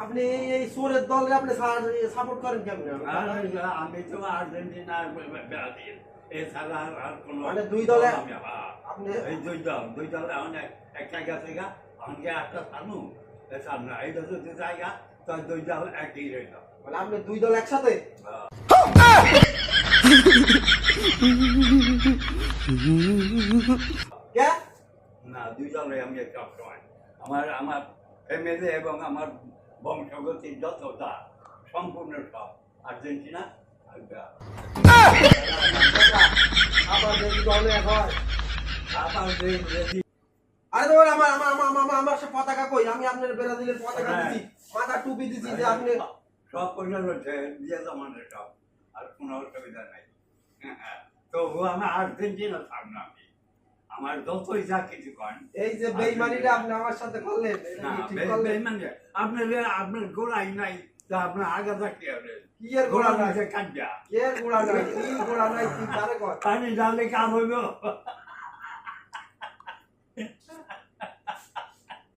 আপনি এই চোরের দলে আপনি সাপোর্ট করেন কেমন? আমি তো আর্জেন্টিনার ব্রাজিল এছাড়া আর কোনো মানে দুই দলে আপনি এই দুই দলে অনেক একটা গেছে গা আমাকে একটা থানু সামনে এইটা যদি জায়গা তো দুই দল একই রইল। মানে আপনি দুই দল একসাথে? কে না, দুই দলে আমি সবসময় আমার ফ্যামিলি এবং আমার বংশগতির যতটা সম্পূর্ণ সব আর্জেন্টিনা। আবার যদি দলে হয় আবার আরে তোমার আমার আমার আমার আমার আমার সে পতাকা কই? আমি আপনার ব্রাজিলের পতাকা দিছি, মাথা টুপি দিছি যে আপনি সব পয়সা রয়েছে দিয়ে জমানের সব, আর কোনো অসুবিধা নাই। তবু আমার আর্জেন্টিনা থাকবে আমি, আমার যতই যা কিছু করেন। এই যে বেইমানিটা আপনি আমার সাথে করলেন, এটা কি ঠিক করলেন? আপনার গোড়াই নাই তা আপনার আগা থাকতে হবে। কি এর গোড়া নাই? কাটবা কি এর গোড়া নাই? কি গোড়া নাই? কি তারে কয়? পানি ডালে কাম হইব।